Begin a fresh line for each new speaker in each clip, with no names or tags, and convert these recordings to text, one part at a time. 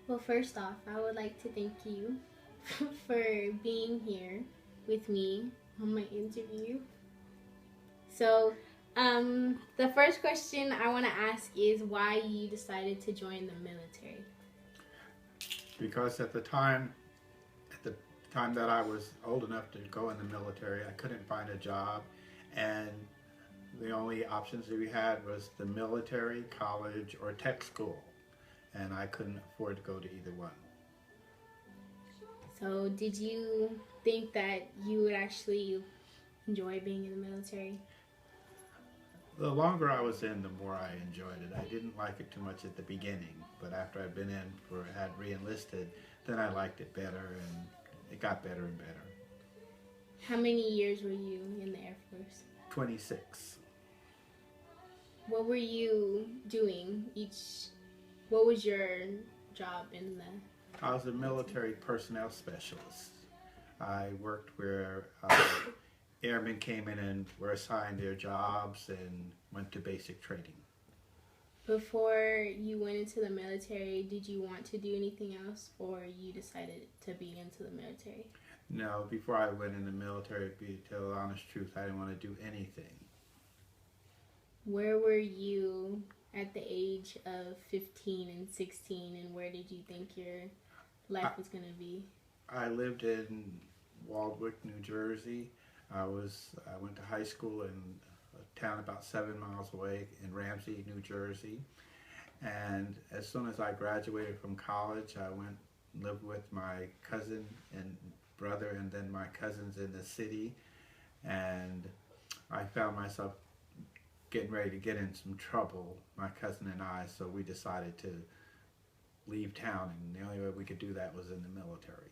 Well, first off, I would like to thank you for being here with me on my interview. So, the first question I want to ask is why you decided to join the military.
Because at the time that I was old enough to go in the military, I couldn't find a job, and the only options that we had was the military, college, or tech school, and I couldn't afford to go to either one.
So, did you think that you would actually enjoy being in the military?
The longer I was in, the more I enjoyed it. I didn't like it too much at the beginning, but after I'd been in for had re-enlisted, then I liked it better, and it got better and better.
How many years were you in the Air Force?
26.
What were you doing each? What was your job in the
I was a military personnel specialist. I worked where airmen came in and were assigned their jobs and went to basic training.
Before you went into the military, did you want to do anything else, or you decided to be into the military?
No, before I went in the military, to tell the honest truth, I didn't want to do anything.
Where were you at the age of 15 and 16, and where did you think your life was going to be?
I lived in Waldwick, New Jersey. I went to high school in a town about 7 miles away in Ramsey, New Jersey. And as soon as I graduated from college, I went and lived with my cousin and brother and then my cousins in the city. And I found myself getting ready to get in some trouble, my cousin and I, so we decided to leave town, and the only way we could do that was in the military.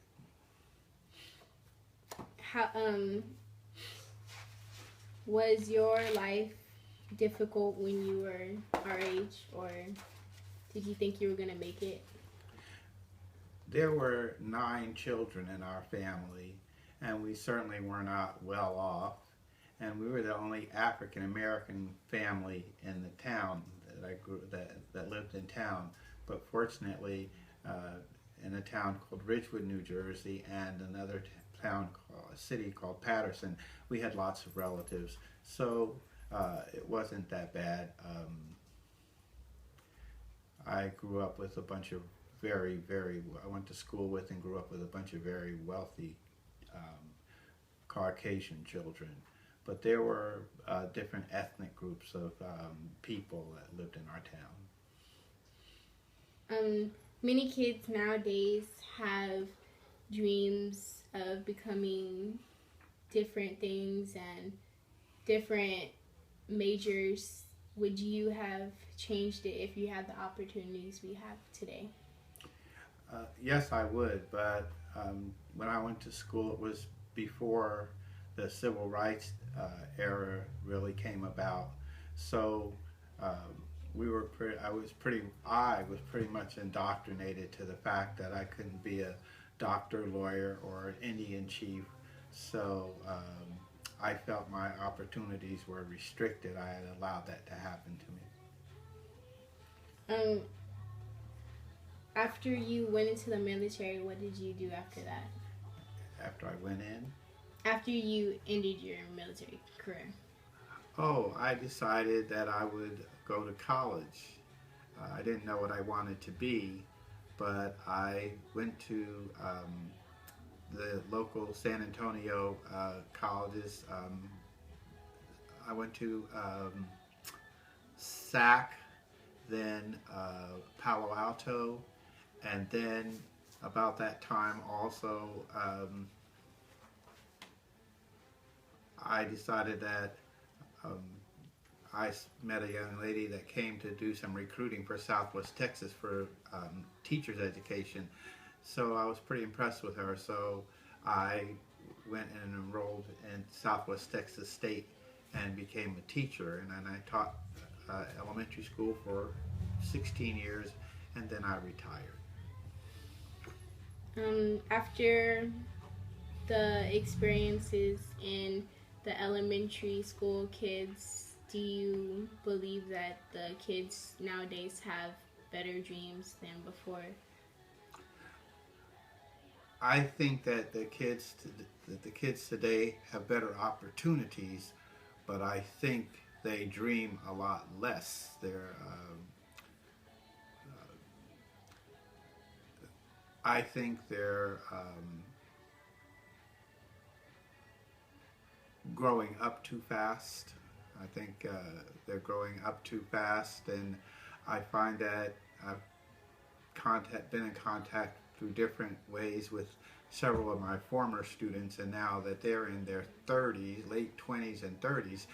How was your life difficult when you were our age, or did you think you were going to make it?
There were 9 children in our family, and we certainly were not well off. And we were the only African American family in the town that lived in town. But fortunately, in a town called Ridgewood, New Jersey, and another a city called Patterson, we had lots of relatives. So it wasn't that bad. I grew up with a bunch of I went to school with and grew up with a bunch of very wealthy Caucasian children. But there were different ethnic groups of people that lived in our
town. Many kids nowadays have dreams of becoming different things and different majors. Would you have changed it if you had the opportunities we have today?
Yes, I would, but when I went to school, it was before the civil rights era really came about. So I was pretty much indoctrinated to the fact that I couldn't be a doctor, lawyer, or an Indian chief. So I felt my opportunities were restricted. I had allowed that to happen
to me. After you went into the military, what did you do after that?
After I went in?
After you ended your military career?
Oh, I decided that I would go to college. I didn't know what I wanted to be, but I went to the local San Antonio colleges. I went to SAC, then Palo Alto, and then about that time also I decided that I met a young lady that came to do some recruiting for Southwest Texas for teachers education. So I was pretty impressed with her. So I went and enrolled in Southwest Texas State and became a teacher. And then I taught elementary school for 16 years, and then I retired.
After the experiences in the elementary school kids, do you believe that the kids nowadays have better dreams than before?
I think that the kids today have better opportunities, but I think they dream a lot less. I think they're growing up too fast. I think they're growing up too fast, and I find that I've been in contact through different ways with several of my former students, and now that they're in their 30s, late 20s and 30s,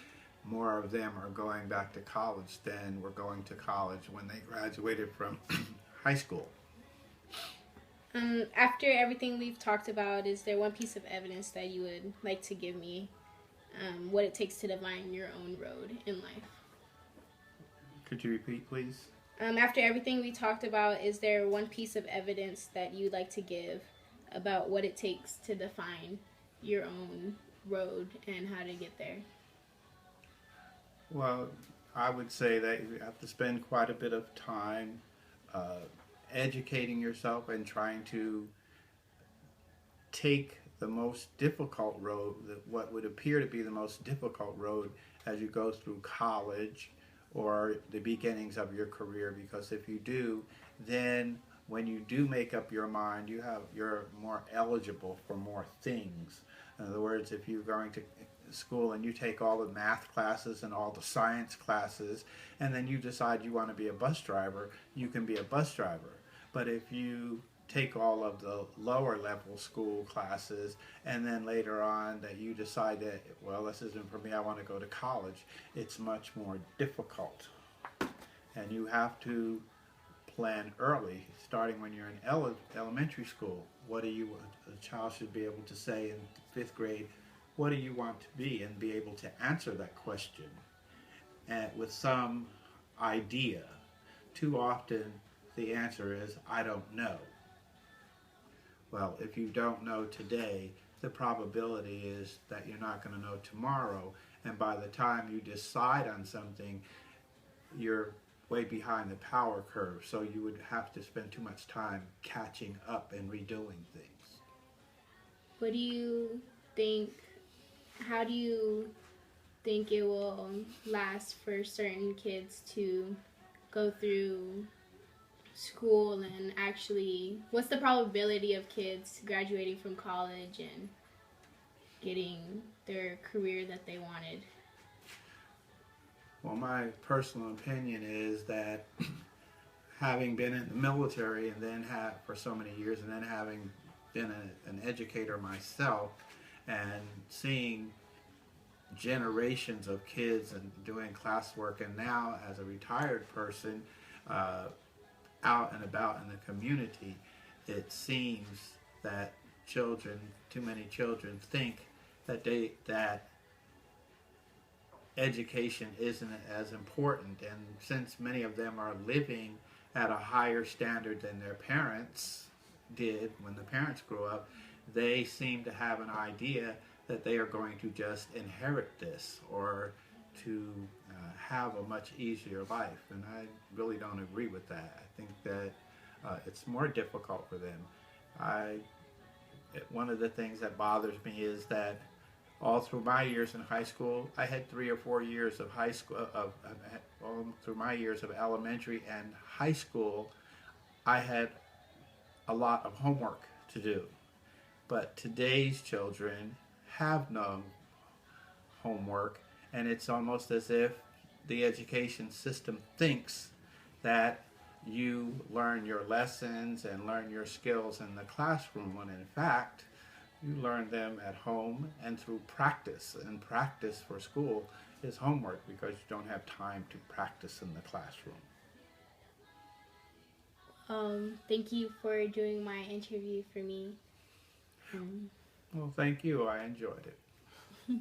more of them are going back to college than were going to college when they graduated from high school.
After everything we've talked about, is there one piece of evidence that you would like to give me, what it takes to define your own road in life?
Could you repeat, please?
After everything we talked about, is there one piece of evidence that you'd like to give about what it takes to define your own road and how to get there?
Well, I would say that you have to spend quite a bit of time educating yourself and trying to take the most difficult road, what would appear to be the most difficult road as you go through college or the beginnings of your career, because if you do, then when you do make up your mind, you're more eligible for more things. In other words, if you're going to school and you take all the math classes and all the science classes, and then you decide you want to be a bus driver, you can be a bus driver. But if you take all of the lower level school classes and then later on that you decide that, well, this isn't for me, I want to go to college, it's much more difficult. And you have to plan early, starting when you're in elementary school. What do you want? A child should be able to say in 5th grade, what do you want to be, and be able to answer that question and with some idea. Too often the answer is, I don't know. Well, if you don't know today, the probability is that you're not going to know tomorrow, and by the time you decide on something, you're way behind the power curve, so you would have to spend too much time catching up and redoing things.
What do you think, how do you think it will last for certain kids to go through school and actually, what's the probability of kids graduating from college and getting their career that they wanted?
Well, my personal opinion is that having been in the military and then for so many years, and then having been an educator myself and seeing generations of kids and doing classwork, and now as a retired person out and about in the community, it seems that too many children think that education isn't as important, and since many of them are living at a higher standard than their parents did when the parents grew up, they seem to have an idea that they are going to just inherit this or to have a much easier life, and I really don't agree with that. I think that it's more difficult for them. One of the things that bothers me is that all through my years in high school, I had 3 or 4 years of high school, all through my years of elementary and high school, I had a lot of homework to do. But today's children have no homework, and it's almost as if the education system thinks that you learn your lessons and learn your skills in the classroom, when in fact you learn them at home and through practice. And practice for school is homework, because you don't have time to practice in the classroom.
Thank you for doing my interview for me.
Well, thank you. I enjoyed it.